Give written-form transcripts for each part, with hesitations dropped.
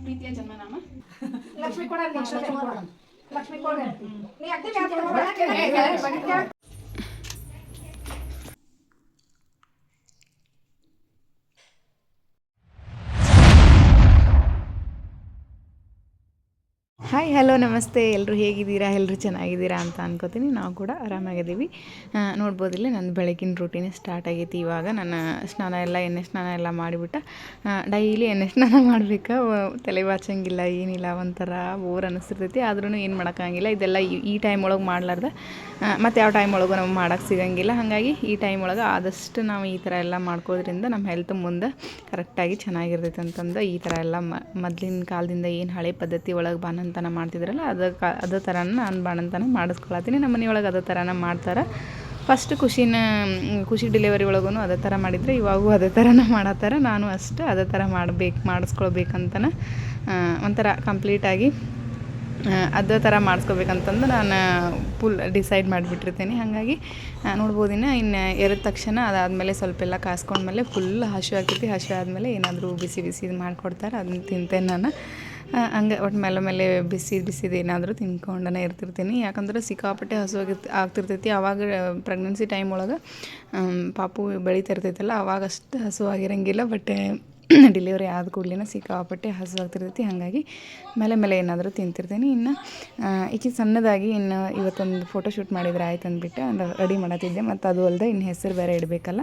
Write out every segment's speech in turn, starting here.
ಪ್ರೀತಿಯ ಜನ್ಮನಾಮ ಲಕ್ಷ್ಮಿ ಕೊಡ ಲಕ್ಷ್ಮಿ ಕೊಡ ನೀ ಅಡ್ಡಿ ಹಾಯ್ ಹಲೋ ನಮಸ್ತೆ, ಎಲ್ಲರೂ ಹೇಗಿದ್ದೀರಾ? ಎಲ್ಲರೂ ಚೆನ್ನಾಗಿದ್ದೀರಾ ಅಂತ ಅನ್ಕೋತೀನಿ. ನಾವು ಕೂಡ ಆರಾಮಾಗಿದ್ದೀವಿ. ನೋಡ್ಬೋದಿಲ್ಲ, ನನ್ನ ಬೆಳಗಿನ ರೂಟೀನೇ ಸ್ಟಾರ್ಟ್ ಆಗೈತಿ. ಇವಾಗ ನನ್ನ ಎಣ್ಣೆ ಸ್ನಾನ ಎಲ್ಲ ಮಾಡಿಬಿಟ್ಟು ಡೈಲಿ ಎಣ್ಣೆ ಸ್ನಾನ ಮಾಡಬೇಕಾ, ತಲೆ ಬಾಚಂಗಿಲ್ಲ, ಏನಿಲ್ಲ, ಒಂಥರ ಬೋರ್ ಅನ್ನಿಸ್ತಿರ್ತೈತಿ. ಆದ್ರೂ ಏನು ಮಾಡೋಕ್ಕಾಗಿಲ್ಲ. ಇದೆಲ್ಲ ಈ ಟೈಮ್ ಒಳಗೆ ಮಾಡ್ಲಾರ್ದೆ ಮತ್ತು ಯಾವ ಟೈಮ್ ಒಳಗೂ ನಮ್ಗೆ ಮಾಡೋಕ್ಕೆ ಸಿಗೋಂಗಿಲ್ಲ. ಹಾಗಾಗಿ ಈ ಟೈಮ್ ಒಳಗೆ ಆದಷ್ಟು ನಾವು ಈ ಥರ ಎಲ್ಲ ಮಾಡ್ಕೋದ್ರಿಂದ ನಮ್ಮ ಹೆಲ್ತ್ ಮುಂದೆ ಕರೆಕ್ಟಾಗಿ ಚೆನ್ನಾಗಿರ್ತೈತೆ ಅಂತಂದು ಈ ಥರ ಎಲ್ಲ ಮೊದಲಿನ ಕಾಲದಿಂದ ಏನು ಹಳೆ ಪದ್ಧತಿ ಒಳಗೆ ಬಾಣಂತನ ಮಾಡ್ತಿದ್ರಲ್ಲ ಅದೇ ಥರನ ನಾನು ಬಾಣಂತನ ಮಾಡಿಸ್ಕೊಳತ್ತೀನಿ. ನಮ್ಮ ಮನೆಯೊಳಗೆ ಅದೇ ಥರನ ಮಾಡ್ತಾರೆ. ಫಸ್ಟ್ ಖುಷಿ ಡೆಲಿವರಿ ಒಳಗೂ ಅದೇ ಥರ ಮಾಡಿದರೆ ಇವಾಗೂ ಅದೇ ಥರನ ಮಾಡತ್ತಾರೆ. ನಾನು ಅಷ್ಟು ಅದೇ ಥರ ಮಾಡಿಸ್ಕೊಳ್ಬೇಕಂತನ ಒಂಥರ ಕಂಪ್ಲೀಟಾಗಿ ಅದೇ ಥರ ಮಾಡಿಸ್ಕೋಬೇಕಂತಂದು ನಾನು ಫುಲ್ ಡಿಸೈಡ್ ಮಾಡಿಬಿಟ್ಟಿರ್ತೀನಿ. ಹಾಗಾಗಿ ನೋಡ್ಬೋದಿನ ಇನ್ನು ಎರಿದ ತಕ್ಷಣ ಅದಾದಮೇಲೆ ಸ್ವಲ್ಪ ಎಲ್ಲ ಕಾಸ್ಕೊಂಡ್ಮೇಲೆ ಫುಲ್ ಹಸಿವು ಆಗ್ತೈತಿ. ಹಸಿವು ಆದಮೇಲೆ ಏನಾದರೂ ಬಿಸಿ ಇದು ಮಾಡಿಕೊಡ್ತಾರೆ, ಅದನ್ನ ತಿಂತೇನೆ ನಾನು. ಹಂಗೆ ಒಟ್ಟು ಮೇಲೆ ಬಿಸಿದು ಏನಾದರೂ ತಿನ್ಕೊಂಡೇ ಇರ್ತಿರ್ತೀನಿ. ಯಾಕಂದ್ರೆ ಸಿಕ್ಕಾಪಟ್ಟೆ ಆಗ್ತಿರ್ತೈತಿ. ಆವಾಗ ಪ್ರೆಗ್ನೆನ್ಸಿ ಟೈಮ್ ಒಳಗೆ ಪಾಪು ಬೆಳೀತಿರ್ತೈತಲ್ಲ, ಅವಾಗಷ್ಟು ಹಸುವಾಗಿರೋಂಗಿಲ್ಲ. ಬಟ್ ಡೆಲಿವರಿ ಆದ ಕೂಡಲೇ ಸಿಕ್ಕಾಪಟ್ಟೆ ಹಸುವಾಗ್ತಿರ್ತೈತಿ. ಹಾಗಾಗಿ ಮೇಲೆ ಏನಾದರೂ ತಿಂತಿರ್ತೀನಿ. ಇನ್ನು ಈಚೆ ಸಣ್ಣದಾಗಿ ಇನ್ನು ಇವತ್ತೊಂದು ಫೋಟೋ ಶೂಟ್ ಮಾಡಿದರೆ ಆಯ್ತು ಅಂದ್ಬಿಟ್ಟು ರೆಡಿ ಮಾಡತ್ತಿದ್ದೆ. ಮತ್ತು ಅದು ಅಲ್ಲದೆ ಇನ್ನು ಹೆಸರು ಬೇರೆ ಇಡಬೇಕಲ್ಲ,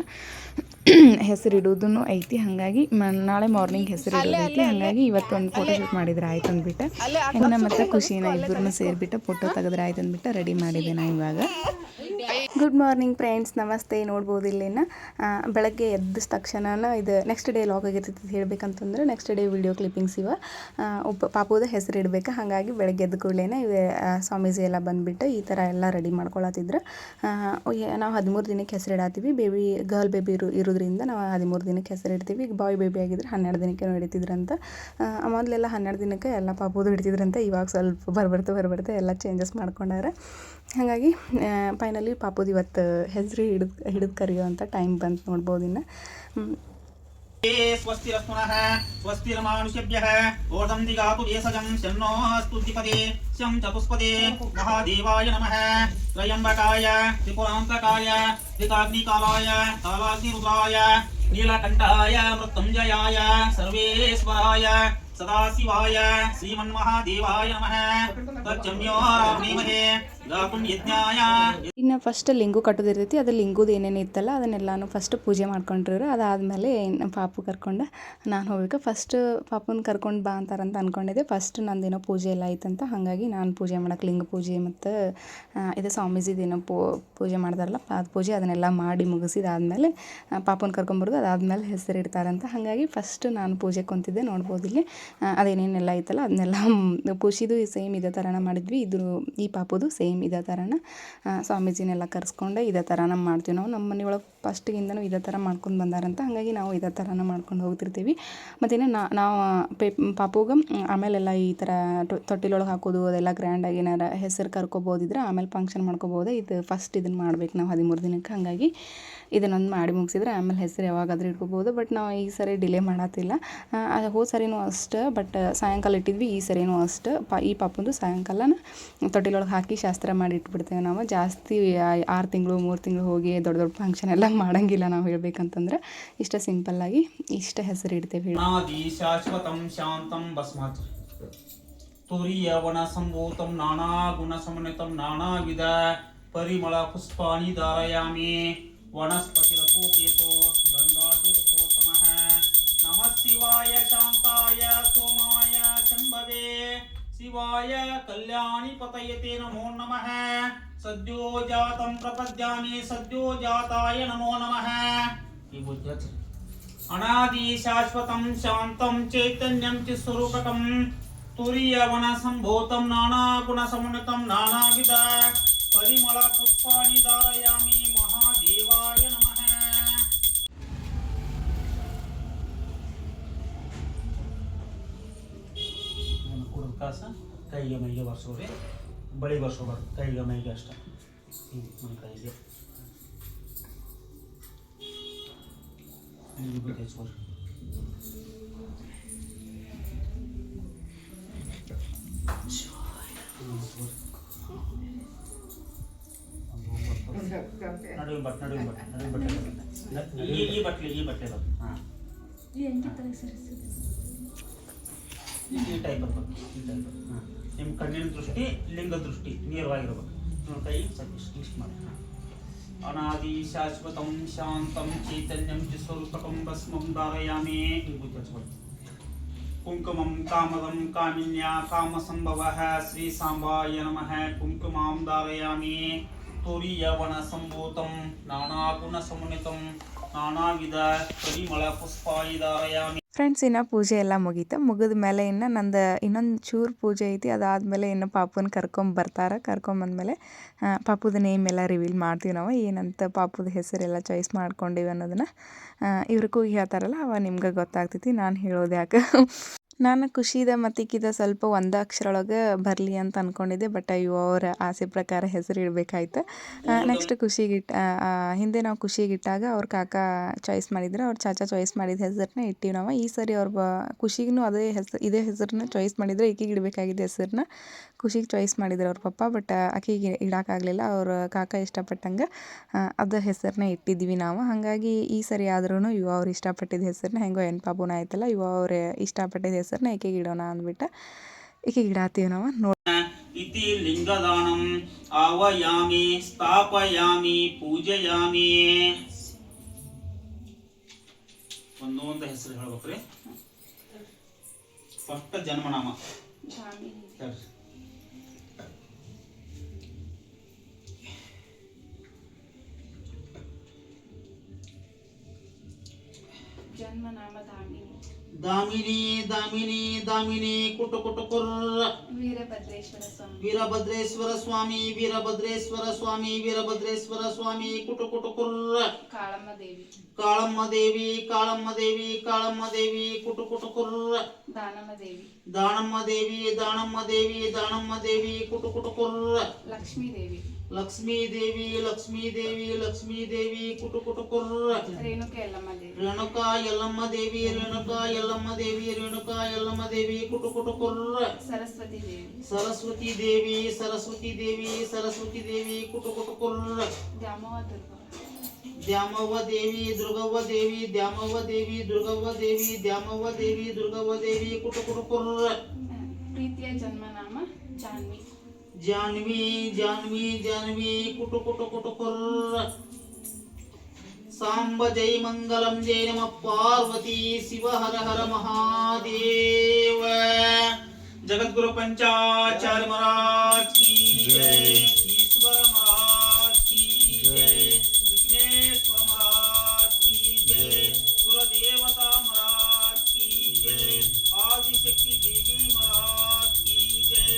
ಹೆಸರು ಇಡೋದೂ ಐತಿ. ಹಾಗಾಗಿ ನಾಳೆ ಮಾರ್ನಿಂಗ್ ಹೆಸರು ಇಡೋದೈತಿ. ಹಾಗಾಗಿ ಇವತ್ತೊಂದು ಫೋಟೋ ಶೂಟ್ ಮಾಡಿದರೆ ಆಯ್ತು ಅಂದ್ಬಿಟ್ಟು ಹೆಂಗನ ಮತ್ತು ಖುಷಿನ ಇಬ್ಬರನ್ನ ಸೇರಿಬಿಟ್ಟು ಫೋಟೋ ತೆಗೆದ್ರೆ ಆಯ್ತು ಅಂದ್ಬಿಟ್ಟು ರೆಡಿ ಮಾಡಿದೆ ನಾನು ಇವಾಗ. ಗುಡ್ ಮಾರ್ನಿಂಗ್ ಫ್ರೆಂಡ್ಸ್, ನಮಸ್ತೆ. ನೋಡ್ಬೋದು ಇಲ್ಲೇನ ಬೆಳಗ್ಗೆ ಎದ್ದ ತಕ್ಷಣ ಇದು ನೆಕ್ಸ್ಟ್ ಡೇ ಲಾಗ್ ಆಗಿರ್ತೈತಿ ಹೇಳ್ಬೇಕಂತಂದ್ರೆ ನೆಕ್ಸ್ಟ್ ಡೇ ವಿಡಿಯೋ ಕ್ಲಿಪ್ಪಿಂಗ್ಸ್ ಇವ ಪಾಪುದ ಹೆಸರು ಇಡಬೇಕು. ಹಾಗಾಗಿ ಬೆಳಗ್ಗೆ ಎದ್ದ ಕೂಡಲೇ ಸ್ವಾಮೀಜಿ ಎಲ್ಲ ಬಂದುಬಿಟ್ಟು ಈ ಥರ ಎಲ್ಲ ರೆಡಿ ಮಾಡ್ಕೊಳತ್ತಿದ್ರು. ನಾವು 13 ದಿನಕ್ಕೆ ಹೆಸರು ಇಡಾತೀವಿ. ಗರ್ಲ್ ಬೇಬಿ ಇರೋದ್ರಿಂದ ನಾವು 13 ದಿನಕ್ಕೆ ಹೆಸರು ಇಡ್ತೀವಿ. ಬಾಯ್ ಬೇಬಿ ಆಗಿದ್ರೆ 12 ದಿನಕ್ಕೆ ಇಡ್ತಿದ್ರಂತ. ಮೊದಲೆಲ್ಲ 12 ದಿನಕ್ಕೆ ಎಲ್ಲ ಪಾಪುದು ಇಡ್ತಿದ್ರಂತ. ಇವಾಗ ಸ್ವಲ್ಪ ಬರ್ಬರ್ತೆ ಎಲ್ಲ ಚೇಂಜಸ್ ಮಾಡ್ಕೊಂಡಾರೆ. ಹಾಗಾಗಿ ಫೈನಲಿ ಪಾಪುದು ಇವತ್ತು ಹೆಸರು ಹಿಡಿದು ಕರೆಯುವಂಥ ಟೈಮ್ ಬಂತು. ನೋಡ್ಬೋದು ಇನ್ನು ಸ್ವಸ್ತಿರಸ್ಮನಃ ಸ್ವಸ್ತಿರಮಾನುಷ್ಯಭ್ಯಃ ಓರ್ಧಂ ದಿಗಾತು ದೇಶಜಂ ಶನ್ನೋ ಸ್ತುತಿಪದೇ ಶಂ ಚತುಷ್ಪದೇ ಮಹಾದೇವಾಯ ನಮಃ ತ್ರಯಂಬಕಾಯ ತ್ರಿಪುರಾಂತಕಾಯ ತ್ರಿಕಾಗ್ನಿಕಾಲಾಯ ಕಾಲಾಗ್ನಿರುದ್ರಾಯ ನೀಲಕಂಠಾಯ ಮೃತ್ಯುಂಜಯಾಯ ಸರ್ವೇಶ್ವರಾಯ ಸದಾಶಿವಾಯ ಶ್ರೀಮನ್ಮಹಾದೇವಾಯ ನಮಃ ತಚ್ಚಮ್ಯೋ ರಾಮೀಮಹೇ ಗಾತುಂ ಯಜ್ಞಾಯ. ಇನ್ನು ಫಸ್ಟ್ ಲಿಂಗು ಕಟ್ಟೋದಿರ್ತೈತಿ. ಅದು ಲಿಂಗುದು ಏನೇನು ಇತ್ತಲ್ಲ ಅದನ್ನೆಲ್ಲನೂ ಫಸ್ಟ್ ಪೂಜೆ ಮಾಡ್ಕೊಂಡಿರೋ. ಅದಾದಮೇಲೆ ಪಾಪು ಕರ್ಕೊಂಡು ನಾನು ಹೋಗ್ಬೇಕು. ಫಸ್ಟ್ ಪಾಪುನ ಕರ್ಕೊಂಡು ಬಾ ಅಂತಾರಂತ ಅಂದ್ಕೊಂಡಿದ್ದೆ. ಫಸ್ಟ್ ನಂದೇನೋ ಪೂಜೆ ಎಲ್ಲ ಐತಂತ, ಹಾಗಾಗಿ ನಾನು ಪೂಜೆ ಮಾಡೋಕ್ಕೆ ಲಿಂಗ ಪೂಜೆ ಮತ್ತು ಇದು ಸ್ವಾಮೀಜಿದೇನೋ ಪೂಜೆ ಮಾಡ್ತಾರಲ್ಲ ಅದು ಪೂಜೆ ಅದನ್ನೆಲ್ಲ ಮಾಡಿ ಮುಗಿಸಿದಾದ್ಮೇಲೆ ಪಾಪುನ ಕರ್ಕೊಂಬರೋದು. ಅದಾದಮೇಲೆ ಹೆಸರು ಇಡ್ತಾರಂತ. ಹಾಗಾಗಿ ಫಸ್ಟ್ ನಾನು ಪೂಜೆ ಕುಂತಿದ್ದೆ. ನೋಡ್ಬೋದು ಇಲ್ಲಿ ಅದೇನೇನೆಲ್ಲ ಐತಲ್ಲ ಅದನ್ನೆಲ್ಲ ಖುಷಿದು ಸೇಮ್ ಇದೇ ಥರನ ಮಾಡಿದ್ವಿ. ಈ ಪಾಪುದು ಸೇಮ್ ಇದೇ ಥರನ ಸ್ವಾಮೀಜಿನೆಲ್ಲ ಕರೆಸ್ಕೊಂಡು ಇದೇ ಥರನ ಮಾಡ್ತೀವಿ ನಾವು. ನಮ್ಮ ಮನೆಯೊಳಗೆ ಫಸ್ಟಿಗಿಂದನೂ ಇದೇ ಥರ ಮಾಡ್ಕೊಂಡು ಬಂದಾರಂತ. ಹಾಗಾಗಿ ನಾವು ಇದೇ ಥರನ ಮಾಡ್ಕೊಂಡು ಹೋಗ್ತಿರ್ತೀವಿ. ಮತ್ತೇನು ನಾವು ಪಾಪುಗೆ ಆಮೇಲೆಲ್ಲ ಈ ಥರ ತೊಟ್ಟಿಲೊಳಗೆ ಹಾಕೋದು ಅದೆಲ್ಲ ಗ್ರ್ಯಾಂಡಾಗಿ ಏನಾರ ಹೆಸರು ಕರ್ಕೊಬೋದಿದ್ರೆ ಆಮೇಲೆ ಫಂಕ್ಷನ್ ಮಾಡ್ಕೋಬೋದು. ಇದು ಫಸ್ಟ್ ಇದನ್ನು ಮಾಡ್ಬೇಕು ನಾವು 13 ದಿನಕ್ಕೆ. ಹಾಗಾಗಿ ಇದನ್ನೊಂದು ಮಾಡಿ ಮುಗಿಸಿದ್ರೆ ಆಮೇಲೆ ಹೆಸರು ಯಾವಾಗಾದ್ರೂ ಇಟ್ಕೋಬೋದು. ಬಟ್ ನಾವು ಈ ಸರಿ ಡಿಲೇ ಮಾಡತ್ತಿಲ್ಲ. ಹೋದ ಸರಿನೂ ಅಷ್ಟು ಬಟ್ ಸಾಯಂಕಾಲ ಇಟ್ಟಿದ್ವಿ. ಈ ಸರಿನೂ ಅಷ್ಟು ಈ ಪಾಪಂದು ಸಾಯಂಕಾಲನ ತೊಟ್ಟಿಲೊಳಗೆ ಹಾಕಿ ಶಾಸ್ತ್ರ ಮಾಡಿ ಇಟ್ಬಿಡ್ತೇವೆ ನಾವು. ಜಾಸ್ತಿ 6 ತಿಂಗಳು 3 ತಿಂಗಳು ಹೋಗಿ ದೊಡ್ಡ ಫಂಕ್ಷನ್ ಎಲ್ಲ ಮಾಡೋಂಗಿಲ್ಲ ನಾವು ಹೇಳ್ಬೇಕಂತಂದ್ರೆ. ಇಷ್ಟ ಸಿಂಪಲ್ಲಾಗಿ ಇಷ್ಟ ಹೆಸರು ಇಡ್ತೇವೆ. ಶಾಶ್ವತಂ ಶಾಂತಂ ಭಸ್ಮಾತ್ ತುರಿಯವನ ಸಂಭೂತಂ ನಾನಾ ಗುಣ ಸಮನ್ವಿತಂ ನಾನಾ ವಿಧ ಪರಿಮಳ ಪುಷ್ಪಾಣಿ ಧಾರಯಾಮಿ ವನಸ್ಪತಿರಸೋಪೇತೋ ಗಂಧಾದುರಸೋತ್ತಮಃ ನಮಃ ಶಿವಾಯ ಶಾಂತಾಯ ಸೋಮಾಯ ಶಂಭವೇ ಶಿವಾಯ ಕಲ್ಯಾಣಿ ಪತಯತೆ ನಮೋ ನಮಃ ಸದ್ಯೋ ಜಾತಂ ಪ್ರಪದ್ಯಾಮಿ ಸದ್ಯೋ ಜಾತಾಯ ನಮೋ ನಮಃ. ಈ ಬುದ್ಧ ಅನಾದಿ ಶಾಶ್ವತಂ ಶಾಂತಂ ಚೈತನ್ಯಂ ಚಿಸ್ವರೂಪಕಂ ತುರಿಯವನ ಸಂಭೂತಂ ನಾನಾ ಗುಣ ಸಮನ್ವಿತಂ ನಾನಾ ವಿಧ ಪರಿಮಳ ಪುಷ್ಪಾಣಿ ಧಾರಯಾಮಿ ಮಹಾದೇವಾಯ ನಮಃ. ಕಾಸ ಕೈಗೆ ಮೈಗೆ ಬರ್ಸೋರಿ, ಬಳಿ ಬರ್ಸೋಬಾರ್ದು, ಕೈಗೆ ಮೈಗೆ ಅಷ್ಟೇ. ಕೈಗೆ ವಿಭೂತಿ ಹಚ್ಕೊರಿ. ನಡುವೆ ಬಟ್ಟೆ ಈ ಬಟ್ಟೆ ಹಾಂ ಈ ಟೈಪ್ ಹಾಂ ನಿಮ್ಮ ಕಣ್ಣಿನ ದೃಷ್ಟಿ ಲಿಂಗ ದೃಷ್ಟಿ ನೇರವಾಗಿರ್ಬೇಕು. ನಿಮ್ಮ ಕೈ ಸ್ವಲ್ಪ ಇಷ್ಟು ಮಾಡಿ. ಅನಾದಿ ಶಾಶ್ವತಂ ಶಾಂತಂ ಚೈತನ್ಯಂ ಚಿಸ್ವರೂಪಕಂ ಭಸ್ಮಂ ಧಾರಯಾಮಿ. ವಿಭೂತಿ ಹಚ್ಕೊಳ್ಳಿ. ಕುಂಕುಮಂ ಕಾಮದಂ ಕಾಮಿನ್ಯಾ ಕಾಮಸಂಭವಃ ಶ್ರೀ ಸಾಂಬಾಯ ನಮಃ. ಕುಂಕುಮಾಂ ಧಾರಯಾಮಿ. ತುರಿಯವನ ಸಂಭೂತಂ ನಾನಾಗುಣ ಸಮನ್ವಿತಂ ನಾನಾವಿಧ ಪರಿಮಳ ಪುಷ್ಪಾಯಿ ಧಾರಯಾಮಿ. ಫ್ರೆಂಡ್ಸ್, ಇನ್ನು ಪೂಜೆ ಎಲ್ಲ ಮುಗೀತು. ಮುಗಿದ ಮೇಲೆ ಇನ್ನು ನಂದು ಇನ್ನೊಂದು ಚೂರು ಪೂಜೆ ಐತಿ. ಅದಾದಮೇಲೆ ಇನ್ನು ಪಾಪುನ ಕರ್ಕೊಂಬಂದ್ಮೇಲೆ ಪಾಪುದ ನೇಮ್ ಎಲ್ಲ ರಿವೀಲ್ ಮಾಡ್ತೀವಿ ನಾವು. ಏನಂತ ಪಾಪುದ ಹೆಸರೆಲ್ಲ ಚಾಯ್ಸ್ ಮಾಡ್ಕೊಂಡಿವಿ ಅನ್ನೋದನ್ನು ಇವ್ರಿಗೂ ಹೇಳ್ತಾರಲ್ಲ ಅವ ನಿಮ್ಗೆ ಗೊತ್ತಾಗ್ತೈತಿ. ನಾನು ಹೇಳೋದು ಯಾಕೆ, ನಾನು ಖುಷಿದ ಮತ್ತಿಕ್ಕಿದ ಸ್ವಲ್ಪ ಒಂದು ಅಕ್ಷರ ಒಳಗೆ ಬರಲಿ ಅಂತ ಅಂದ್ಕೊಂಡಿದ್ದೆ. ಬಟ್ ಇವು ಅವರ ಆಸೆ ಪ್ರಕಾರ ಹೆಸರು ಇಡಬೇಕಾಯ್ತು. ನೆಕ್ಸ್ಟ್ ಹಿಂದೆ ನಾವು ಖುಷಿಗಿಟ್ಟಾಗ ಅವ್ರ ಕಾಕ ಚಾಯ್ಸ್ ಮಾಡಿದ್ರು, ಅವ್ರ ಚಾಚಾ ಚಾಯ್ಸ್ ಮಾಡಿದ ಹೆಸರನ್ನ ಇಟ್ಟಿವಿ ನಾವು. ಈ ಸರಿ ಅವ್ರ ಖುಷಿಗೂ ಇದೇ ಹೆಸರನ್ನ ಚಾಯ್ಸ್ ಮಾಡಿದ್ರು. ಈಕೆಗೆ ಇಡಬೇಕಾಗಿದ್ದ ಹೆಸರನ್ನ ಖುಷಿಗೆ ಚಾಯ್ಸ್ ಮಾಡಿದ್ರು ಅವ್ರ ಪಪ್ಪ. ಬಟ್ ಆಕೆಗೆ ಇಡೋಕ್ಕಾಗಲಿಲ್ಲ. ಅವ್ರ ಕಾಕ ಇಷ್ಟಪಟ್ಟಂಗೆ ಅದು ಹೆಸರನ್ನ ಇಟ್ಟಿದ್ವಿ ನಾವು. ಹಾಗಾಗಿ ಈ ಸರಿ ಆದ್ರೂ ಇವು ಅವ್ರು ಇಷ್ಟಪಟ್ಟಿದ್ದ ಹೆಸರನ್ನ ಹೆಂಗೋ ಪಾಪುನ ಆಯ್ತಲ್ಲ, ಇವು ಅವ್ರು ಇಷ್ಟಪಟ್ಟಿದ್ದ ಹೆಸರನ್ನ ಈಕೆಗೆ ಇಡೋಣ ಅಂದ್ಬಿಟ್ಟು ಈಕೆಗೆ ಇಡಾತೀವಿ ನಾವು. ಇತಿ ಲಿಂಗದಾನಂ ಆವಯಾಮಿ ಸ್ಥಾಪಯಾಮಿ ಪೂಜಯಾಮಿ. ಒಂದೊಂದು ಹೆಸರು ಹೇಳ್ಬೇಕ್ರಿ. ಫಸ್ಟ್ ಜನ್ಮನಾಮ ಜನ್ಮನಾಮ ದಾಮಿನಿ. ದಾಮಿನಿ ದಾಮಿನಿ ದಾಮಿನಿ ಕುಟು ಕುಟು ಕುರ್ರ. ವೀರಭದ್ರೇಶ್ವರ ಸ್ವಾಮಿ ವೀರಭದ್ರೇಶ್ವರ ಸ್ವಾಮಿ ವೀರಭದ್ರೇಶ್ವರ ಸ್ವಾಮಿ ಕುಟು ಕುಟು ಕುರ್ರ. ಕಾಳಮ್ಮ ದೇವಿ ಕಾಳಮ್ಮ ದೇವಿ ಕಾಳಮ್ಮ ದೇವಿ ಕಾಳಮ್ಮ ದೇವಿ ಕುಟು ಕುಟು ಕುರ್ರ. ದಾನಮ್ಮ ದೇವಿ ದಾನಮ್ಮ ದೇವಿ ದಾನಮ್ಮ ದೇವಿ ದಾನಮ್ಮ ದೇವಿ ಕುಟು ಕುಟು ಕುರ್ರ. ಲಕ್ಷ್ಮೀ ದೇವಿ ಲಕ್ಷ್ಮೀ ದೇವಿ ಲಕ್ಷ್ಮೀ ದೇವಿ ಲಕ್ಷ್ಮೀ ದೇವಿ ಕುಟು ಕುಟು ಕುರ್ರ. ರೇಣುಕಾ ಯಲ್ಲಮ್ಮ ದೇವಿ ರೇಣುಕಾ ಯಲ್ಲಮ್ಮ ದೇವಿ ರೇಣುಕಾ ಯಲ್ಲಮ್ಮ ದೇವಿ ರೇಣುಕಾ ಯಲ್ಲಮ್ಮ ದೇವಿ ಕುಟು ಕುಟು ಕುರ್ರ. ಸರಸ್ವತಿ ದೇವಿ ಸರಸ್ವತಿ ದೇವಿ ಸರಸ್ವತಿ ದೇವಿ ಸರಸ್ವತಿ ದೇವಿ ಕುಟು ಕುಟು ಕುರ್ರ. ದ್ಯಾಮವ್ವ ದುರ್ಗವ್ವ ದ್ಯಾಮವ್ವ ದೇವಿ ದುರ್ಗವ್ವ ದೇವಿ ದ್ಯಾಮವ್ವ ದೇವಿ ದುರ್ಗವ್ವ ದೇವಿ ದ್ಯಾಮವ್ವ ದೇವಿ ದುರ್ಗವ್ವ ದೇವಿ ಕುಟು ಕುಟು ಕುರ್ರ. ಪ್ರೀತಿಯ ಜನ್ಮನಾಮ ಜಾನ್ವಿ ಜಾನ್ವಿ ಜಾನ್ವಿ ಜಾನ್ವಿ ಕುಟು ಕುಟು ಕುಟು ಕುರ್ರ. ಸಾಂಬ ಜೈ ಮಂಗಲಂ ಜೈ ನಮ ಪಾರ್ವತಿ ಶಿವ ಹರ ಹರ ಮಹಾದೇವ. ಜಗದ್ಗುರು ಪಂಚಾಚಾರ್ಯ ಮಹಾರಾಜ್ ಕಿ ಜೈ. ಈಶ್ವರ ಮಹಾರಾಜ್ ಕಿ ಜೈ. ವಿಘ್ನೇಶ್ವರ ಮಹಾರಾಜ್ ಕಿ ಜೈ. ಕುಲದೇವತಾ ಮಹಾರಾಜ್ ಕಿ ಜೈ. ಆದಿಶಕ್ತಿ ದೇವಿ ಮಹಾರಾಜ್ ಕಿ ಜೈ.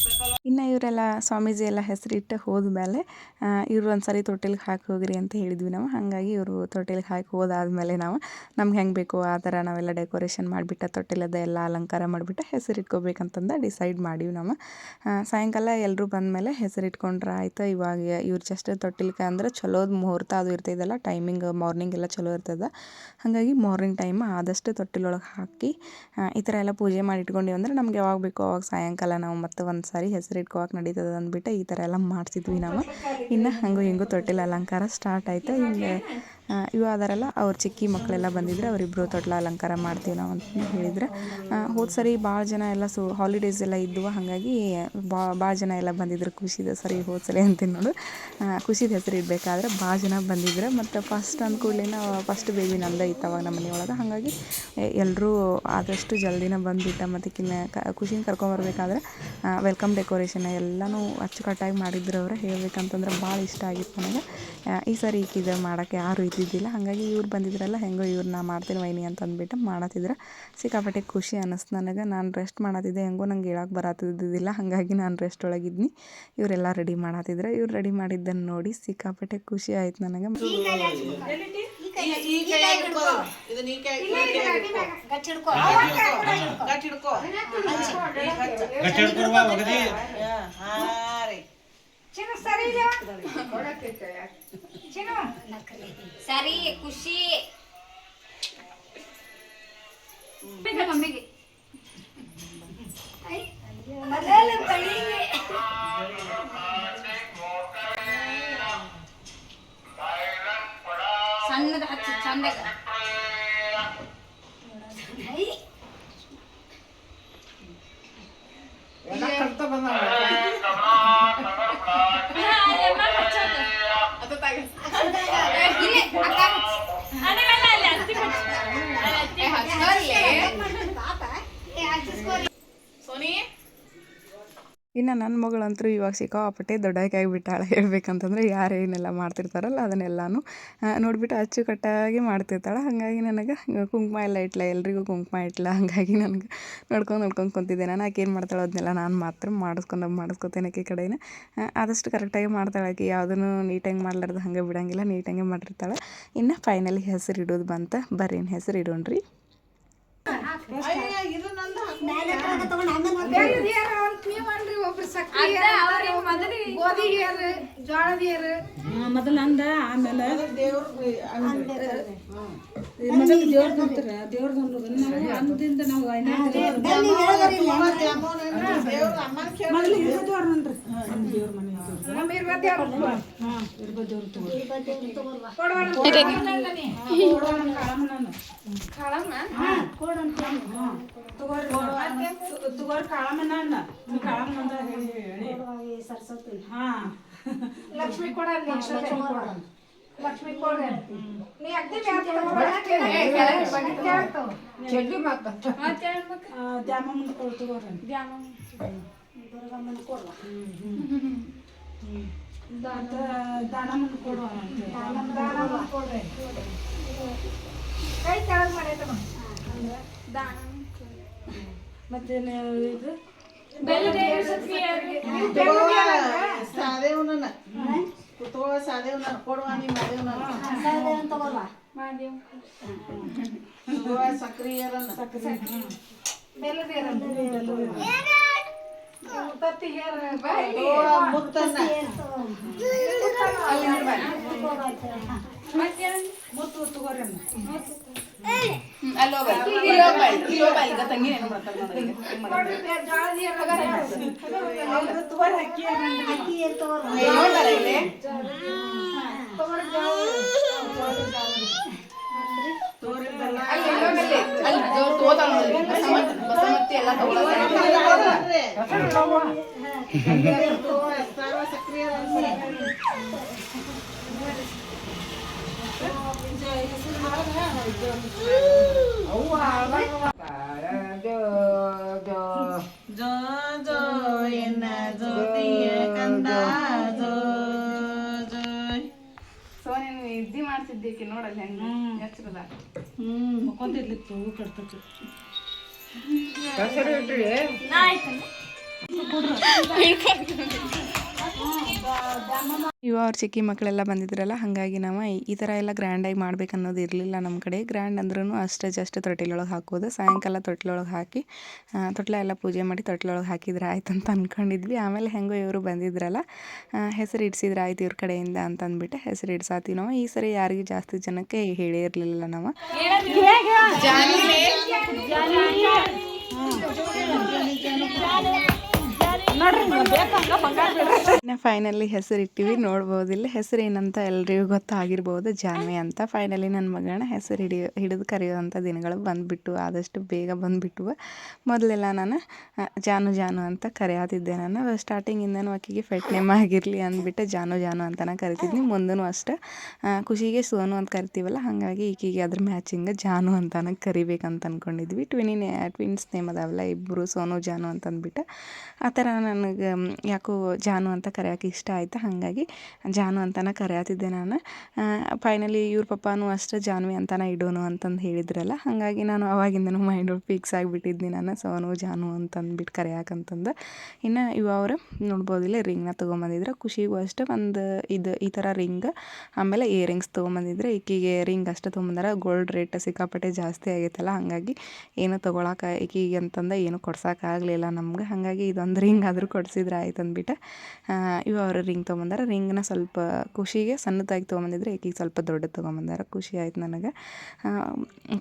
ಸಕಲ ಇನ್ನು ಇವರೆಲ್ಲ ಸ್ವಾಮೀಜಿ ಎಲ್ಲ ಹೆಸರಿಟ್ಟು ಹೋದ್ಮೇಲೆ ಇವರು ಒಂದ್ಸರಿ ತೊಟ್ಟಿಲಿಗೆ ಹಾಕಿ ಹೋಗ್ರಿ ಅಂತ ಹೇಳಿದ್ವಿ ನಾವು. ಹಾಗಾಗಿ ಇವರು ತೊಟ್ಟಿಲಿಗೆ ಹಾಕಿ ಹೋದಾದ್ಮೇಲೆ ನಾವು ನಮ್ಗೆ ಹೆಂಗೆ ಬೇಕೋ ಆ ಥರ ನಾವೆಲ್ಲ ಡೆಕೋರೇಷನ್ ಮಾಡಿಬಿಟ್ಟು ತೊಟ್ಟಿಲದ ಎಲ್ಲ ಅಲಂಕಾರ ಮಾಡಿಬಿಟ್ಟು ಹೆಸರಿಟ್ಕೋಬೇಕಂತಂದು ಡಿಸೈಡ್ ಮಾಡೀವಿ ನಾವು. ಸಾಯಂಕಾಲ ಎಲ್ಲರೂ ಬಂದಮೇಲೆ ಹೆಸರಿಟ್ಕೊಂಡ್ರೆ ಆಯಿತು. ಇವಾಗ ಇವ್ರು ಜಸ್ಟ್ ತೊಟ್ಟಿಲ್ಕ ಅಂದ್ರೆ ಚಲೋದು ಮುಹೂರ್ತ ಅದು ಇರ್ತೈದಲ್ಲ, ಟೈಮಿಂಗ್ ಮಾರ್ನಿಂಗ್ ಎಲ್ಲ ಚಲೋ ಇರ್ತದೆ. ಹಾಗಾಗಿ ಮಾರ್ನಿಂಗ್ ಟೈಮ್ ಆದಷ್ಟು ತೊಟ್ಟಿಲೊಳಗೆ ಹಾಕಿ ಈ ಥರ ಎಲ್ಲ ಪೂಜೆ ಮಾಡಿ ಇಟ್ಕೊಂಡಿವಿ ಅಂದ್ರೆ ನಮ್ಗೆ ಯಾವಾಗ ಬೇಕೋ ಅವಾಗ ಸಾಯಂಕಾಲ ನಾವು ಮತ್ತೆ ಒಂದು ಸಾರಿ ಹೆಸರಿಟ್ಕೋಕೆ ನಡೀತದೆ ಅಂದ್ಬಿಟ್ಟು ಈ ಥರ ಎಲ್ಲ ಮಾಡ್ತಿದ್ವಿ ನಾವು. ಇನ್ನು ಹಂಗೂ ಹಿಂಗೂ ತೊಟ್ಟಿಲ ಅಲಂಕಾರ ಸ್ಟಾರ್ಟ್ ಆಯಿತು. ಹಿಂಗೆ ಇವು ಆದಾರಲ್ಲ ಅವ್ರ ಚಿಕ್ಕಿ ಮಕ್ಕಳೆಲ್ಲ ಬಂದಿದ್ರೆ ಅವರಿಬ್ಬರು ತೊಟ್ಲ ಅಲಂಕಾರ ಮಾಡ್ತೀವಿ ನಾವು ಅಂತ ಹೇಳಿದ್ರೆ. ಹೋದ ಸರಿ ಭಾಳ ಜನ ಎಲ್ಲ ಹಾಲಿಡೇಸ್ ಎಲ್ಲ ಇದ್ವು. ಹಾಗಾಗಿ ಭಾಳ ಜನ ಎಲ್ಲ ಬಂದಿದ್ರು. ಖುಷಿದ ಸರಿ ಹೋದ ಸರಿ ಅಂತೀನಿ ನೋಡು. ಖುಷಿದ ಹೆಸರು ಇಡಬೇಕಾದ್ರೆ ಭಾಳ ಜನ ಬಂದಿದ್ರು. ಮತ್ತು ಫಸ್ಟ್ ಅಂದ ಕೂಡಲೇ ಫಸ್ಟ್ ಬೇಬಿ ನಂದು ಇತ್ತು ಅವಾಗ ನಮ್ಮ ಮನೆಯೊಳಗೆ. ಹಾಗಾಗಿ ಎಲ್ಲರೂ ಆದಷ್ಟು ಜಲ್ದಿನ ಬಂದುಬಿಟ್ಟ. ಮತ್ತು ಖುಷಿನ ಕರ್ಕೊಂಬರ್ಬೇಕಾದ್ರೆ ವೆಲ್ಕಮ್ ಡೆಕೋರೇಷನ್ ಎಲ್ಲನೂ ಅಚ್ಚುಕಟ್ಟಾಗಿ ಮಾಡಿದ್ರು ಅವರು. ಹೇಳ್ಬೇಕಂತಂದ್ರೆ ಭಾಳ ಇಷ್ಟ ಆಗಿತ್ತು ನನಗೆ. ಈ ಸಾರಿ ಈಕಿದು ಮಾಡೋಕ್ಕೆ ಯಾರೂ ಇದ್ದಿದ್ದಿಲ್ಲ. ಹಾಗಾಗಿ ಇವ್ರು ಬಂದಿದ್ರಲ್ಲ, ಹೆಂಗೋ ಇವ್ರನ್ನ ಮಾಡ್ತೀನಿ ವೈನಿ ಅಂತ ಅಂದ್ಬಿಟ್ಟು ಮಾಡತ್ತಿದ್ರು. ಸಿಕ್ಕಾಪಟ್ಟೆ ಖುಷಿ ಅನ್ನಿಸ್ತು ನನಗೆ. ನಾನು ರೆಸ್ಟ್ ಮಾಡತ್ತಿದ್ದೆ, ಹೆಂಗೋ ನಂಗೆ ಹೇಳಕ್ಕೆ ಬರತ್ತಿದ್ದಿದ್ದಿಲ್ಲ. ಹಾಗಾಗಿ ನಾನು ರೆಸ್ಟ್ ಒಳಗಿದ್ನಿ. ಇವರೆಲ್ಲ ರೆಡಿ ಮಾಡತ್ತಿದ್ರು. ಇವ್ರು ರೆಡಿ ಮಾಡಿದ್ದನ್ನು ನೋಡಿ ಸಿಕ್ಕಾಪಟ್ಟೆ ಖುಷಿ ಆಯ್ತು ನನಗೆ. ಸರಿ ಖುಷಿ ಮಮ್ಮಿಗೆ ಸಣ್ಣದ ಹಚ್ಚಿ ಚಂದಾಗ ಇನ್ನು ನನ್ನ ಮಗಳಂತೂ ಇವಾಗ ಸಿಕ್ಕಾಪಟ್ಟೆ ದೊಡ್ಡಾಕಿ ಆಗಿಬಿಟ್ಟಾಳೆ. ಹೇಳ್ಬೇಕಂತಂದ್ರೆ ಯಾರು ಏನೆಲ್ಲ ಮಾಡ್ತಿರ್ತಾರಲ್ಲ ಅದನ್ನೆಲ್ಲನೂ ನೋಡಿಬಿಟ್ಟು ಅಚ್ಚುಕಟ್ಟಾಗಿ ಮಾಡ್ತಿರ್ತಾಳೆ. ಹಾಗಾಗಿ ನನಗೆ ಕುಂಕುಮ ಎಲ್ಲ ಇಟ್ಲ, ಎಲ್ರಿಗೂ ಕುಂಕುಮ ಇಟ್ಲ. ಹಾಗಾಗಿ ನನಗೆ ನೋಡ್ಕೊಂಡು ಕುಂತಿದ್ದೆ. ನಾನು ಆಕೆ ಏನು ಮಾಡ್ತಾಳೆ ಅದನ್ನೆಲ್ಲ ನಾನು ಮಾತ್ರ ಮಾಡಿಸ್ಕೊತೇನೆ ಆಕೆ ಕಡೆಯಿಂದ. ಆದಷ್ಟು ಕರೆಕ್ಟಾಗಿ ಮಾಡ್ತಾಳೆ ಆಕೆ, ಯಾವುದನ್ನು ನೀಟಾಗಿ ಮಾಡ್ಲಾರ್ದು ಹಂಗೆ ಬಿಡೋಂಗಿಲ್ಲ, ನೀಟಾಗೆ ಮಾಡಿರ್ತಾಳೆ. ಇನ್ನು ಫೈನಲಿ ಹೆಸರು ಇಡೋದು ಬಂತ. ಬರ್ರಿ ಇನ್ನು ಹೆಸರು ಇಡೋಣ್ರಿ. ಮೊದಲ ಅಂದ ಆಮೇಲೆ ಮೊದಲು ದೇವ್ರ ನಂತರ ದೇವ್ರದ್ದು ನಾವು ಅಂದಿಂದ ನಾವು ಮೊದಲು ಇರ್ಬೋದೇವ್ರ ನನ್ರಿ ದೇವ್ರ ಮನೆ ತಗೋರ್ ಕಾಳಮ್ಮನ ಕಾಳಮ್ಮ ಸರಸ್ವತಿ ಲಕ್ಷ್ಮಿ ಕೊಡ ಲಕ್ಷ್ಮಿ ಕೊಡ ನೀ ಅಗ್ದಿ ಚೆಡ್ಡಿ ಮಾತ ದ್ಯಾಮಮ್ಮನ ಕೊಡು ತಗೋರ ದುರ್ಗಮ್ಮನ ಕೊಡುವ ದಾನಮ್ಮನ ಕೊಡುವ ದಾನಮ್ಮನ ಕೊಡ್ರಿ ಕೈ ಕೆಳಗೆ ಮಾಡೈತಮ್ಮ ಮತ್ತೆ ಇದು ಇದ್ದಿ ಮಾಡ್ತಿದ್ದೇಕೆ ನೋಡಲ್ಲ ಹೆಂಗೆ ಎಚ್ಚರದ ಮುಖಂದಿರ್ಲಿಕ್ಕೆ ಹೂ ಕಟ್ತಕ್ಕೆ ಇವ ಅವ್ರ ಚಿಕ್ಕಿ ಮಕ್ಕಳೆಲ್ಲ ಬಂದಿದ್ರಲ್ಲ, ಹಾಗಾಗಿ ನಾವು ಈ ಥರ ಎಲ್ಲ ಗ್ರ್ಯಾಂಡಾಗಿ ಮಾಡ್ಬೇಕನ್ನೋದು ಇರಲಿಲ್ಲ ನಮ್ಮ ಕಡೆ. ಗ್ರ್ಯಾಂಡ್ ಅಂದ್ರೂ ಅಷ್ಟೇ ಜಸ್ಟ್ ತೊಟ್ಟಿಲೊಳಗೆ ಹಾಕೋದು. ಸಾಯಂಕಾಲ ತೊಟ್ಟಿಲೊಳಗೆ ಹಾಕಿ ತೊಟ್ಲ ಎಲ್ಲ ಪೂಜೆ ಮಾಡಿ ತೊಟ್ಟಿಲೊಳಗೆ ಹಾಕಿದ್ರೆ ಆಯ್ತು ಅಂತ ಅಂದ್ಕೊಂಡಿದ್ವಿ. ಆಮೇಲೆ ಹೆಂಗೋ ಇವರು ಬಂದಿದ್ರಲ್ಲ, ಹೆಸರು ಇಡ್ಸಿದ್ರೆ ಆಯ್ತು ಇವ್ರ ಕಡೆಯಿಂದ ಅಂತ ಅಂದ್ಬಿಟ್ಟು ಹೆಸರು ಇಡ್ಸಾತೀವಿ ನಾವು. ಈ ಸರಿ ಯಾರಿಗೂ ಜಾಸ್ತಿ ಜನಕ್ಕೆ ಹೇಳೇ ಇರಲಿಲ್ಲ ನಾವು. ಫೈನಲಿ ಹೆಸರು ಇಟ್ಟಿವಿ. ನೋಡ್ಬೋದಿಲ್ಲ ಹೆಸರು ಏನಂತ ಎಲ್ರಿಗೂ ಗೊತ್ತಾಗಿರ್ಬೋದು, ಜಾನ್ವಿ ಅಂತ. ಫೈನಲಿ ನನ್ನ ಮಗಳನ್ನ ಹೆಸರು ಹಿಡಿದು ಕರೆಯುವಂಥ ದಿನಗಳು ಬಂದುಬಿಟ್ಟು, ಆದಷ್ಟು ಬೇಗ ಬಂದುಬಿಟ್ಟು. ಮೊದಲೆಲ್ಲ ನಾನು ಜಾನು ಅಂತ ಕರೆಯಾತಿದ್ದೆ. ನಾನು ಸ್ಟಾರ್ಟಿಂಗಿಂದನೂ ಆಕೆಗೆ ಫೆಟ್ ನೇಮ್ ಆಗಿರಲಿ ಅಂದ್ಬಿಟ್ಟು ಜಾನು ಅಂತಲೇ ಕರಿತಿದ್ನಿ. ಮುಂದೂ ಅಷ್ಟೇ ಖುಷಿಗೆ ಸೋನು ಅಂತ ಕರಿತೀವಲ್ಲ, ಹಾಗಾಗಿ ಈಕೆಗೆ ಅದ್ರ ಮ್ಯಾಚಿಂಗ್ ಜಾನು ಅಂತಲೇ ಕರಿಬೇಕಂತ ಅಂದ್ಕೊಂಡಿದ್ವಿ. ಟ್ವಿನ್ಸ್ ನೇಮ್ ಅದಾವಲ್ಲ ಇಬ್ಬರು, ಸೋನು ಜಾನು ಅಂತಂದ್ಬಿಟ್ಟು. ಆ ಥರ ನನಗೆ ಯಾಕೋ ಜಾನು ಅಂತ ಕರೆಯೋಕೆ ಇಷ್ಟ ಆಯಿತು, ಹಾಗಾಗಿ ಜಾನು ಅಂತಲೇ ಕರೆಯಾತಿದ್ದೆ ನಾನು. ಫೈನಲಿ ಇವ್ರ ಪಪ್ಪಾನು ಅಷ್ಟೇ ಜಾನ್ವಿ ಅಂತಲೇ ಇಡೋನು ಅಂತಂದು ಹೇಳಿದ್ರಲ್ಲ, ಹಾಗಾಗಿ ನಾನು ಅವಾಗಿಂದನೂ ಮೈಂಡ್ ಫಿಕ್ಸ್ ಆಗಿಬಿಟ್ಟಿದ್ನಿ ನಾನು ಸೋನು ಜಾನು ಅಂತಂದ್ಬಿಟ್ಟು ಕರೆಯಾಕಂತಂದು. ಇನ್ನು ಅವರು ನೋಡ್ಬೋದಿಲ್ಲ ರಿಂಗ್ನ ತೊಗೊಂಬಂದಿದ್ರೆ, ಖುಷಿಗೂ ಅಷ್ಟೇ ಒಂದು ಈ ಥರ ರಿಂಗ್, ಆಮೇಲೆ ಇಯರಿಂಗ್ಸ್ ತೊಗೊಂಬಂದಿದ್ರೆ. ಈಕೆಗೆ ರಿಂಗ್ ಅಷ್ಟೇ ತೊಗೊಂಬಂದಾರ. ಗೋಲ್ಡ್ ರೇಟ್ ಸಿಕ್ಕಾಪಟ್ಟೆ ಜಾಸ್ತಿ ಆಗೈತಲ್ಲ, ಹಾಗಾಗಿ ಏನು ತೊಗೊಳಕ್ಕೆ ಈಕೆಗೆ ಅಂತಂದು ಏನು ಕೊಡ್ಸೋಕ್ಕಾಗಲಿಲ್ಲ ನಮ್ಗೆ. ಹಾಗಾಗಿ ಇದೊಂದು ರಿಂಗ್ ಏನಾದರೂ ಕೊಡಿಸಿದ್ರೆ ಆಯ್ತು ಅಂದ್ಬಿಟ್ಟು ಇವು ಅವರು ರಿಂಗ್ ತೊಗೊಂಬಂದಾರ. ರಿಂಗ್ನ ಸ್ವಲ್ಪ ಖುಷಿಗೆ ಸಣ್ಣದಾಗಿ ತೊಗೊಂಬಂದಿದ್ರೆ ಈಕಿಗೆ ಸ್ವಲ್ಪ ದೊಡ್ಡದು ತೊಗೊಂಬಂದಾರ. ಖುಷಿ ಆಯ್ತು ನನಗೆ.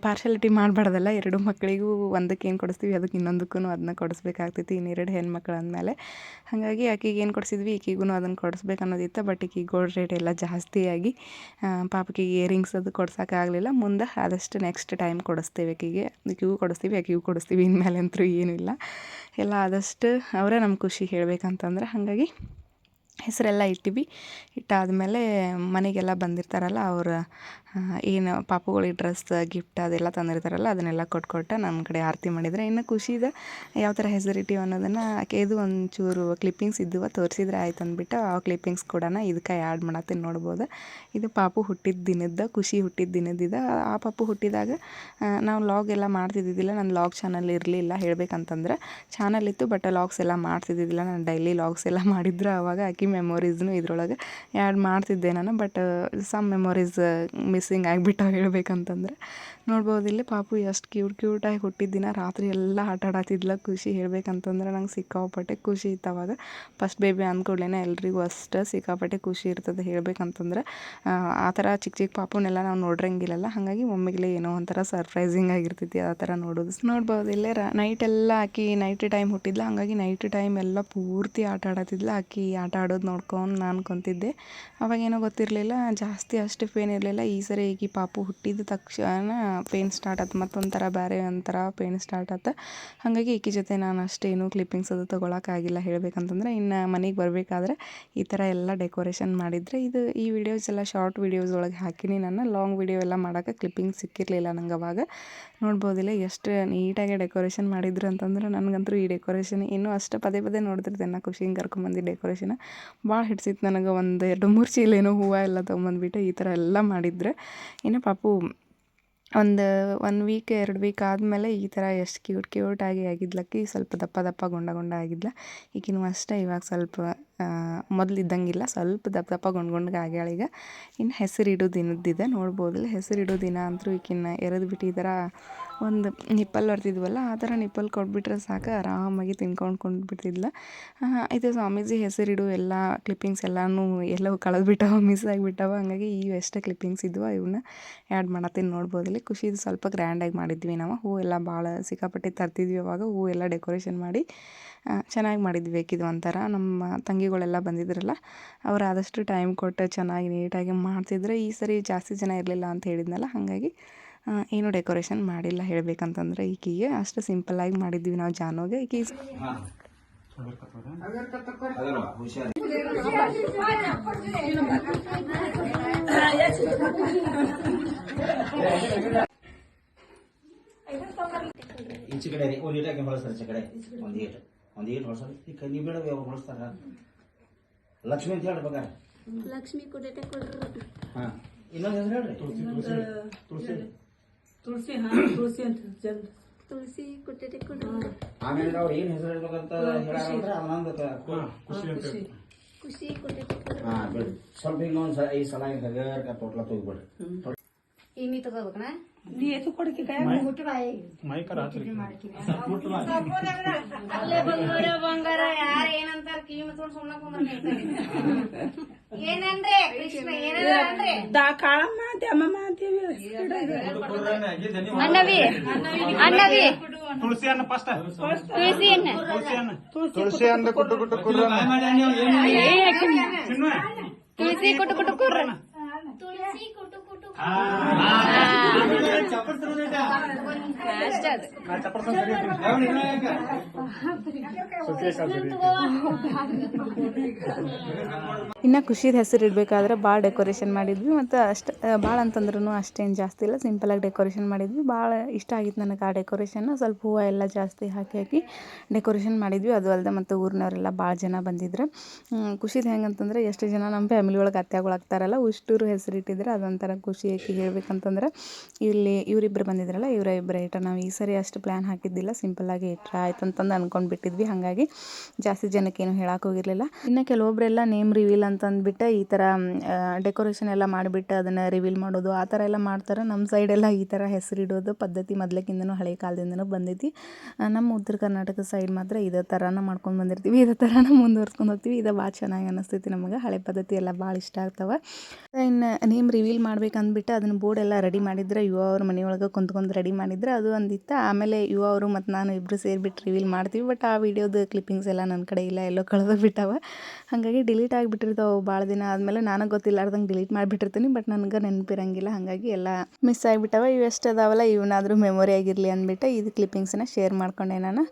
ಪಾರ್ಶಾಲಿಟಿ ಮಾಡಬಾರ್ದಲ್ಲ, ಎರಡು ಮಕ್ಕಳಿಗೂ ಒಂದಕ್ಕೆ ಏನು ಕೊಡಿಸ್ತೀವಿ ಅದಕ್ಕೆ ಇನ್ನೊಂದಕ್ಕೂ ಅದನ್ನ ಕೊಡಿಸ್ಬೇಕಾಗ್ತೈತಿ. ಇನ್ನೆರಡು ಹೆಣ್ಮಕ್ಳು ಅಂದಮೇಲೆ ಹಾಗಾಗಿ ಆಕಿಗೆ ಏನು ಕೊಡಿಸಿದ್ವಿ ಈಕಿಗೂ ಅದನ್ನು ಕೊಡಿಸ್ಬೇಕು ಅನ್ನೋದಿತ್ತು. ಬಟ್ ಈಕಿಗೆ ಗೋಲ್ಡ್ ರೇಟ್ ಎಲ್ಲ ಜಾಸ್ತಿಯಾಗಿ ಪಾಪಕಿಗೆ ಇಯರಿಂಗ್ಸ್ ಅದು ಕೊಡ್ಸೋಕ್ಕಾಗಲಿಲ್ಲ. ಮುಂದೆ ಆದಷ್ಟು ನೆಕ್ಸ್ಟ್ ಟೈಮ್ ಕೊಡಿಸ್ತೇವೆ. ಈಕಿಗೂ ಕೊಡಿಸ್ತೀವಿ ಇನ್ಮೇಲೆ ಅಂತೂ ಏನೂ ಇಲ್ಲ, ಎಲ್ಲ ಆದಷ್ಟು ಅವರೇ ನಮ್ಮ ಖುಷಿ ಹೇಳ್ಬೇಕಂತಂದ್ರೆ. ಹಾಗಾಗಿ ಹೆಸರೆಲ್ಲ ಇಟ್ಟಾದಮೇಲೆ ಮನೆಗೆಲ್ಲ ಬಂದಿರ್ತಾರಲ್ಲ ಅವ್ರು ಏನು ಪಾಪುಗಳಿಗೆ ಡ್ರೆಸ್ ಗಿಫ್ಟ್ ಅದೆಲ್ಲ ತಂದಿರ್ತಾರಲ್ಲ ಅದನ್ನೆಲ್ಲ ಕೊಟ್ಟು ನನ್ನ ಕಡೆ ಆರತಿ ಮಾಡಿದರೆ. ಇನ್ನು ಖುಷಿದ ಯಾವ ಥರ ಹೆಸರಿಟ್ಟಿವಿ ಅನ್ನೋದನ್ನು ಆಕೆದು ಒಂಚೂರು ಕ್ಲಿಪ್ಪಿಂಗ್ಸ್ ಇದ್ದುವ ತೋರಿಸಿದ್ರೆ ಆಯ್ತು ಅಂದ್ಬಿಟ್ಟು ಆ ಕ್ಲಿಪ್ಪಿಂಗ್ಸ್ ಕೂಡ ಇದಕ್ಕೆ ಆ್ಯಡ್ ಮಾಡತ್ತೀನಿ, ನೋಡ್ಬೋದು. ಇದು ಪಾಪು ಹುಟ್ಟಿದ ದಿನದ, ಖುಷಿ ಹುಟ್ಟಿದ ದಿನದಿದ. ಆ ಪಾಪು ಹುಟ್ಟಿದಾಗ ನಾವು ಲಾಗ್ ಎಲ್ಲ ಮಾಡ್ತಿದ್ದಿದ್ದಿಲ್ಲ. ನನ್ನ ಲಾಗ್ ಚಾನಲ್ ಇರಲಿಲ್ಲ ಹೇಳ್ಬೇಕಂತಂದ್ರೆ. ಚಾನಲ್ ಇತ್ತು ಬಟ್ ಲಾಗ್ಸ್ ಎಲ್ಲ ಮಾಡ್ತಿದ್ದಿದ್ದಿಲ್ಲ. ನಾನು ಡೈಲಿ ಲಾಗ್ಸ್ ಎಲ್ಲ ಮಾಡಿದ್ರೆ ಆವಾಗ ಆಕಿ ಮೆಮೊರೀಸ್ನು ಇದ್ರೊಳಗೆ ಆ್ಯಡ್ ಮಾಡ್ತಿದ್ದೆ ನಾನು. ಬಟ್ ಸಮ್ ಮೆಮೊರೀಸ್ ಮಿಸ್ಸಿಂಗ್ ಆಗಿಬಿಟ್ಟಾವ ಹೇಳ್ಬೇಕಂತಂದ್ರೆ. ನೋಡ್ಬೋದು ಇಲ್ಲಿ ಪಾಪು ಎಷ್ಟು ಕ್ಯೂಟಾಗಿ ಹುಟ್ಟಿದ ದಿನ ರಾತ್ರಿ ಎಲ್ಲ ಆಟ ಆಡತ್ತಿದ್ಲ. ಖುಷಿ ಹೇಳ್ಬೇಕಂತಂದ್ರೆ ನಂಗೆ ಸಿಕ್ಕಾಪಟ್ಟೆ ಖುಷಿ ಇತ್ತು ಅವಾಗ. ಫಸ್ಟ್ ಬೇಬಿ ಅಂದ್ಕೊಡ್ಲೇ ಎಲ್ರಿಗೂ ಅಷ್ಟು ಸಿಕ್ಕಾಪಟ್ಟೆ ಖುಷಿ ಇರ್ತದೆ ಹೇಳ್ಬೇಕಂತಂದ್ರೆ. ಆ ಥರ ಚಿಕ್ಕ ಪಾಪುನೆಲ್ಲ ನಾವು ನೋಡ್ರಂಗಿಲ್ಲಲ್ಲ, ಹಾಗಾಗಿ ಒಮ್ಮೆಗಲೇ ಏನೋ ಒಂಥರ ಸರ್ಪ್ರೈಸಿಂಗ್ ಆಗಿರ್ತೈತಿ ಆ ಥರ ನೋಡೋದು. ನೋಡ್ಬೋದು ಇಲ್ಲೇ ನೈಟೆಲ್ಲ ಆಕಿ ನೈಟ್ ಟೈಮ್ ಹುಟ್ಟಿದ್ಲ, ಹಾಗಾಗಿ ನೈಟ್ ಟೈಮ್ ಎಲ್ಲ ಪೂರ್ತಿ ಆಟ ಆಡತ್ತಿದ್ಲ. ಆಕಿ ಆಟ ಆಡೋದು ನೋಡ್ಕೊಂಡು ನಾನು ಕುಂತಿದ್ದೆ. ಅವಾಗೇನೋ ಗೊತ್ತಿರಲಿಲ್ಲ, ಜಾಸ್ತಿ ಅಷ್ಟು ಪೇನ್ ಇರಲಿಲ್ಲ. ಈ ಸರಿ ಈಕಿ ಪಾಪು ಹುಟ್ಟಿದ ತಕ್ಷಣ ಪೇನ್ ಸ್ಟಾರ್ಟ್ ಆಯ್ತು, ಮತ್ತೊಂಥರ ಬೇರೆ ಒಂಥರ ಪೇನ್ ಸ್ಟಾರ್ಟ್ ಆಯ್ತು. ಹಾಗಾಗಿ ಈಕಿ ಜೊತೆ ನಾನು ಅಷ್ಟೇನು ಕ್ಲಿಪ್ಪಿಂಗ್ಸ್ ಅದು ತೊಗೊಳಕ್ಕಾಗಿಲ್ಲ ಹೇಳ್ಬೇಕಂತಂದ್ರೆ. ಇನ್ನು ಮನೆಗೆ ಬರಬೇಕಾದ್ರೆ ಈ ಥರ ಎಲ್ಲ ಡೆಕೋರೇಷನ್ ಮಾಡಿದರೆ ಈ ವಿಡಿಯೋಸ್ ಎಲ್ಲ ಶಾರ್ಟ್ ವೀಡಿಯೋಸ್ ಒಳಗೆ ಹಾಕಿನಿ. ನಾನು ಲಾಂಗ್ ವೀಡಿಯೋ ಎಲ್ಲ ಮಾಡೋಕ್ಕೆ ಕ್ಲಿಪ್ಪಿಂಗ್ಸ್ ಸಿಕ್ಕಿರಲಿಲ್ಲ ನಂಗೆ ಅವಾಗ. ನೋಡ್ಬೋದಿಲ್ಲ ಎಷ್ಟು ನೀಟಾಗಿ ಡೆಕೋರೇಷನ್ ಮಾಡಿದ್ರು ಅಂತಂದ್ರೆ. ನನಗಂತೂ ಈ ಡೆಕೋರೇಷನ್ ಇನ್ನೂ ಅಷ್ಟು ಪದೇ ನೋಡ್ತಿರ್ತೇನೆ. ನಾನು ಖುಷಿಗೆ ಕರ್ಕೊಂಬಂದು ಡೆಕೋರೇಷನ್ ಭಾಳ ಹಿಡ್ಸಿತ್ತು ನನಗೆ. 1-2-3 ಚೀಲ ಏನೋ ಹೂವು ಎಲ್ಲ ತೊಗೊಂಬಂದ್ಬಿಟ್ಟು ಈ ಥರ ಎಲ್ಲ ಮಾಡಿದ್ರೆ. ಇನ್ನು ಪಾಪು ಒಂದು 1 ವೀಕ್ 2 ವೀಕ್ ಆದಮೇಲೆ ಈ ಥರ ಎಷ್ಟು ಕ್ಯೂಟಾಗಿ ಆಗಿದ್ಲಕ್ಕಿ. ಸ್ವಲ್ಪ ದಪ್ಪ ಗುಂಡ ಆಗಿದ್ಲ. ಈಗಿನೂ ಅಷ್ಟೇ ಇವಾಗ ಸ್ವಲ್ಪ ಮೊದಲಿದ್ದಂಗಿಲ್ಲ, ಸ್ವಲ್ಪ ದಪ್ಪ ಗುಂಡ್ಗೆ ಆಗ್ಯಾಳ ಈಗ. ಇನ್ನು ಹೆಸರಿಡೋ ದಿನದ್ದಿದೆ ನೋಡ್ಬೋದಿಲ್ಲ. ಹೆಸರಿಡೋ ದಿನ ಅಂತೂ ಈಕಿನ್ನ ಎರೆದು ಬಿಟ್ಟಿದ್ದಾರ. ಒಂದು ನಿಪ್ಪಲ್ ಬರ್ತಿದ್ವಲ್ಲ ಆ ಥರ ನಿಪ್ಪಲ್ ಕೊಟ್ಬಿಟ್ರೆ ಸಾಕು, ಆರಾಮಾಗಿ ತಿನ್ಕೊಂಡು ಬಿಡ್ತಿದ್ಲ. ಇದು ಸ್ವಾಮೀಜಿ ಹೆಸರಿಡು ಎಲ್ಲ ಕ್ಲಿಪ್ಪಿಂಗ್ಸ್ ಎಲ್ಲನೂ ಎಲ್ಲವೂ ಕಳೆದ್ಬಿಟ್ಟವ, ಮಿಸ್ ಆಗಿಬಿಟ್ಟವ. ಹಾಗಾಗಿ ಎಷ್ಟು ಕ್ಲಿಪ್ಪಿಂಗ್ಸ್ ಇದ್ವು ಇವನ್ನ ಆ್ಯಡ್ ಮಾಡತ್ತೀನಿ ನೋಡ್ಬೋದಿಲ್ಲ. ಖುಷಿದು ಸ್ವಲ್ಪ ಗ್ರ್ಯಾಂಡಾಗಿ ಮಾಡಿದ್ವಿ ನಾವು. ಹೂ ಎಲ್ಲ ಭಾಳ ಸಿಕ್ಕಾಪಟ್ಟೆ ತರ್ತಿದ್ವಿ ಅವಾಗ. ಹೂ ಎಲ್ಲ ಡೆಕೋರೇಷನ್ ಮಾಡಿ ಚೆನ್ನಾಗಿ ಮಾಡಿದ್ವಿ. ಬೇಕಿದ್ದು ಒಂಥರ ನಮ್ಮ ತಂಗಿಗಳೆಲ್ಲ ಬಂದಿದ್ರಲ್ಲ, ಅವ್ರು ಆದಷ್ಟು ಟೈಮ್ ಕೊಟ್ಟು ಚೆನ್ನಾಗಿ ನೀಟಾಗಿ ಮಾಡ್ತಿದ್ರೆ. ಈ ಸರಿ ಜಾಸ್ತಿ ಜನ ಇರಲಿಲ್ಲ ಅಂತ ಹೇಳಿದ್ನಲ್ಲ, ಹಾಗಾಗಿ ಏನೂ ಡೆಕೋರೇಷನ್ ಮಾಡಿಲ್ಲ ಹೇಳ್ಬೇಕಂತಂದ್ರೆ. ಈಕಿಗೆ ಅಷ್ಟು ಸಿಂಪಲ್ಲಾಗಿ ಮಾಡಿದ್ವಿ ನಾವು ಜಾನುಗೆ. ಈಕಿ ಈಚೆ ಕಡೆ ಒಂದು ಈಟಾಗಿ ಹೊಳಸ್ತಾರೆ. ಈಚೆ ಕಡೆ ಒಂದು ಈಟ್ ಹೊಳಸೋದು. ಈ ಕಣ್ಣಿ ಬೇಡ ಹೊಳಸ್ತಾರ. ಲಕ್ಷ್ಮಿ ಅಂತ ಹೇಳ್ಬೇಕಾರೆ ಲಕ್ಷ್ಮಿ ಕೊಡೇಟೆ ಕೊಡ್ರಿ. ಹಾಂ, ಇನ್ನೊಂದು ಹೆಸರು ಹೇಳ್ರಿ. ತುಳಸಿ ತುಳಸಿ ಅಂತ ತುಳಸಿ ಕೊಟ್ಟೆ ಕೊಡ್ರಿ. ಆಮೇಲೆ ನಾವು ಏನು ಹೆಸರು ಹೇಳ್ಬೇಕಂತ ಹೇಳಂದ್ರೆ ಅದನ್ನೊಂದು ಖುಷಿ ಕೊಟ್ಟೆ ಕೊಡ್ರಿ. ಹಾಂ ಬಿಡ್ರಿ. ಸ್ವಲ್ಪ ಇನ್ನೊಂದು ಈ ಸಲ ಹಗರ್ಕ ತೋಟ್ಲ ತೆಗಿಬಿಡ್ರಿ. ಏನಿ ತಗೋಬೇಕಣ್ಣ? ನೀ ಎತ್ತು ಕೊಡಕ್ಕೆ ಬಂಗಾರ ಯಾರು ಏನಂತಾರ ಕಿವಿ ಮುಚ್ಕೊಂಡು ಸುಮ್ಮನೆ ಕುಂದ್ರೆ ಏನಂದ್ರೆ ಕೃಷ್ಣ ಏನಂದ್ರೆ ಕಾಳಮ್ಮ ದ್ಯಾಮಮ್ಮ ಅಂತೀವಿ. ಅನ್ನವಿ ಅನ್ನವಿ ತುಳಸಿ ಅನ್ನ ಫಸ್ಟ್ ತುಳಸಿ ಅನ್ನ ತುಳಸಿ ಅನ್ನ ಕುಟ್ಟು ಕುಟ್ಟು ಕುರ್ರ ತುಳಸಿ ಕುಟು ಕುಟು ಕುರ್ರ ಅಷ್ಟೇ ಅದು. ಇನ್ನು ಖುಷಿದ ಹೆಸರು ಇಡಬೇಕಾದ್ರೆ ಭಾಳ ಡೆಕೋರೇಷನ್ ಮಾಡಿದ್ವಿ. ಮತ್ತು ಅಷ್ಟು ಭಾಳ ಅಂತಂದ್ರೂ ಅಷ್ಟೇನು ಜಾಸ್ತಿ ಇಲ್ಲ, ಸಿಂಪಲಾಗಿ ಡೆಕೋರೇಷನ್ ಮಾಡಿದ್ವಿ. ಭಾಳ ಇಷ್ಟ ಆಗಿತ್ತು ನನಗೆ ಆ ಡೆಕೋರೇಷನ್. ಸ್ವಲ್ಪ ಹೂವು ಎಲ್ಲ ಜಾಸ್ತಿ ಹಾಕಿ ಡೆಕೋರೇಷನ್ ಮಾಡಿದ್ವಿ. ಅದು ಅಲ್ಲದೆ ಮತ್ತು ಊರಿನವರೆಲ್ಲ ಭಾಳ ಜನ ಬಂದಿದ್ರು. ಖುಷಿದು ಹೆಂಗಂತಂದ್ರೆ ಎಷ್ಟು ಜನ ನಮ್ಮ ಫ್ಯಾಮಿಲಿ ಒಳಗೆ ಅತ್ತೆಗಳಾಗ್ತಾರಲ್ಲ ಉಷ್ಟೂರು ಹೆಸರಿಟ್ಟಿದ್ರೆ ಅದೊಂಥರ ಖುಷಿ. ಹೇಳ್ಬೇಕಂತಂದ್ರೆ ಇವರಿಬ್ಬರು ಬಂದಿದ್ರಲ್ಲ, ಇವರಿಬ್ಬರು ಐಟನ ನಾವು ಈ ಸರಿ ಅಷ್ಟು ಪ್ಲ್ಯಾನ್ ಹಾಕಿದ್ದಿಲ್ಲ, ಸಿಂಪಲ್ಲಾಗಿ ಇಟ್ಟರೆ ಆಯ್ತು ಅಂತಂದು ಅಂದ್ಕೊಂಡು ಬಿಟ್ಟಿದ್ವಿ. ಹಾಗಾಗಿ ಜಾಸ್ತಿ ಜನಕ್ಕೇನು ಹೇಳಕ್ಕೆ ಹೋಗಿರಲಿಲ್ಲ. ಇನ್ನು ಕೆಲವೊಬ್ಬರೆಲ್ಲ ನೇಮ್ ರಿವೀಲ್ ಅಂತಂದ್ಬಿಟ್ಟು ಈ ಥರ ಡೆಕೋರೇಷನ್ ಎಲ್ಲ ಮಾಡಿಬಿಟ್ಟು ಅದನ್ನು ರಿವೀಲ್ ಮಾಡೋದು ಆ ಥರ ಎಲ್ಲ ಮಾಡ್ತಾರೆ. ನಮ್ಮ ಸೈಡೆಲ್ಲ ಈ ಥರ ಹೆಸರಿಡೋದು ಪದ್ಧತಿ ಮೊದಲಕ್ಕಿಂತನೂ ಹಳೆ ಕಾಲದಿಂದನೂ ಬಂದೈತಿ. ನಮ್ಮ ಉತ್ತರ ಕರ್ನಾಟಕ ಸೈಡ್ ಮಾತ್ರ ಇದೇ ಥರನ ಮಾಡ್ಕೊಂಡು ಬಂದಿರ್ತೀವಿ, ಇದೇ ಥರನ ಮುಂದುವರ್ಸ್ಕೊಂಡು ಹೋಗ್ತೀವಿ. ಇದು ಭಾಳ ಚೆನ್ನಾಗಿ ಅನ್ನಿಸ್ತೈತಿ ನಮಗೆ. ಹಳೆ ಪದ್ಧತಿ ಎಲ್ಲ ಭಾಳ ಇಷ್ಟ ಆಗ್ತವೆ. ಇನ್ನು ನೇಮ್ ರಿವೀಲ್ ಮಾಡ್ಬೇಕಂದ್ಬಿಟ್ಟು ಅದನ್ನು ಬೋರ್ಡ್ ಎಲ್ಲ ರೆಡಿ ಮಾಡಿದ್ರೆ, ಯುವ ಅವ್ರ ಮನೆಯೊಳಗೆ ಕುಂತ್ಕೊಂಡು ರೆಡಿ ಮಾಡಿದ್ರೆ ಅದು ಒಂದಿತ್ತು. ಆಮೇಲೆ ಯುವ ಅವರು ಮತ್ತು ನಾನು ಇಬ್ಬರು ಸೇರಿಬಿಟ್ಟು ರಿವೀಲ್ ಮಾಡ್ತೀವಿ. ಬಟ್ ಆ ವಿಡಿಯೋದು ಕ್ಲಿಪ್ಪಿಂಗ್ಸ್ ಎಲ್ಲ ನನ್ನ ಕಡೆ ಇಲ್ಲ, ಎಲ್ಲೋ ಕಳೆದು ಬಿಟ್ಟವೆ. ಹಾಗಾಗಿ ಡಿಲೀಟ್ ಆಗಿಬಿಟ್ಟಿರ್ತಾವೆ ಭಾಳ ದಿನ ಆದಮೇಲೆ. ನನಗೆ ಗೊತ್ತಿಲ್ಲಾರ್ದಂಗೆ ಡಿಲೀಟ್ ಮಾಡಿಬಿಟ್ಟಿರ್ತೀನಿ, ಬಟ್ ನನಗೆ ನೆನಪಿರಂಗಿಲ್ಲ. ಹಾಗಾಗಿ ಎಲ್ಲ ಮಿಸ್ ಆಗಿಬಿಟ್ಟವೆ. ಇವು ಎಷ್ಟು ಅದಾವಲ್ಲ ಇವನಾದರೂ ಮೆಮೊರಿ ಆಗಿರಲಿ ಅಂದ್ಬಿಟ್ಟು ಇದು ಕ್ಲಿಪ್ಪಿಂಗ್ಸನ್ನ ಶೇರ್ ಮಾಡ್ಕೊಂಡೆ ನಾನು.